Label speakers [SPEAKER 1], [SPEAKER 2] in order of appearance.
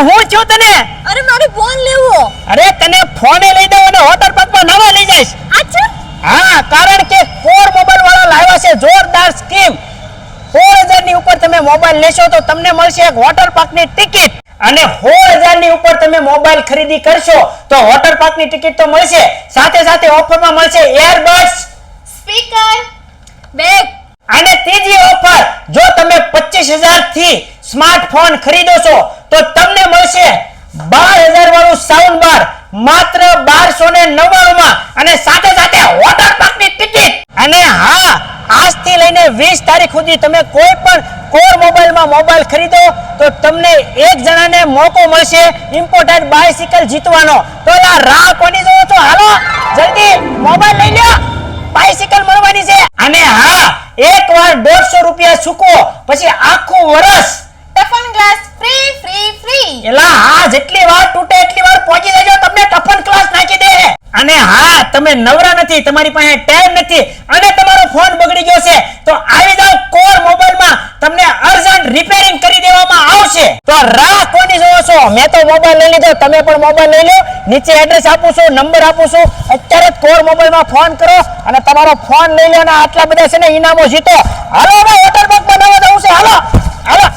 [SPEAKER 1] હું છું તને?
[SPEAKER 2] અરે મારે ફોન લેવો.
[SPEAKER 1] અરે તને ફોને લઈ દઉં અને વોટર પાર્કમાં નવા લઈ જઈશ.
[SPEAKER 2] અચ્છા
[SPEAKER 1] હા, કારણ કે કોર મોબાઈલ વાળા લાવ્યા છે જોરદાર સ્કીમ. 4000 ની ઉપર તમે મોબાઈલ લેશો તો તમને મળશે એક વોટર પાર્કની ટિકિટ, અને 4000 ની ઉપર તમે મોબાઈલ ખરીદી કરશો તો વોટર પાર્કની ટિકિટ તો મળશે, સાથે સાથે ઓફરમાં મળશે એરબડ્સ,
[SPEAKER 2] સ્પીકર, બેગ.
[SPEAKER 1] અને ત્રીજી ઓફર, જો તમે 25000 થી સ્માર્ટફોન ખરીદો છો તો તમને મળશે 12000 વાળું સાઉન્ડ બાર માત્ર 1299 માં, અને સાથે સાથે વોટર પાર્કની ટિકિટ. અને હા, આજથી લઈને 20 તારીખ સુધી તમે કોઈ પણ કોર મોબાઈલમાં મોબાઈલ ખરીદો તો તમને એક જણાને મોકો મળશે ઇમ્પોર્ટેડ બાઇસિકલ જીતવાનો. તો લા રાહ કોની જોવો છો? હાલો જલ્દી મોબાઈલ લઈ લ્યો, બાઇસિકલ મળવાની છે. અને હા, એકવાર 150 રૂપિયા ચૂકવો પછી આખું વર્ષ
[SPEAKER 2] ટફન ગ્લાસ ફ્રી.
[SPEAKER 1] એલા હા, જેટલી વાર તૂટે એટલી વાર પહોંચી જજો, તમને ટફન ક્લાસ નાખી દે. અને હા, તમે નવરા નથી, તમારી પાસે ટાઈમ નથી અને તમારો ફોન બગડી ગયો છે તો આવી જાવ કોર મોબાઈલમાં, તમને અર્જન્ટ રિપેરિંગ કરી દેવામાં આવશે. તો રાહ કોની જોવો છો? મેં તો મોબાઈલ લઈ લીધો, તમે પણ મોબાઈલ લઈ લો. નીચે એડ્રેસ આપું છું, નંબર આપું છું, અત્યારે જ કોર મોબાઈલમાં ફોન કરો અને તમારો ફોન લઈ લો અને આટલા બધા છે ને ઇનામો જીતો. હાલો ભાઈ, વોટર પાર્કમાં નવા જવું છે. હાલો હાલો.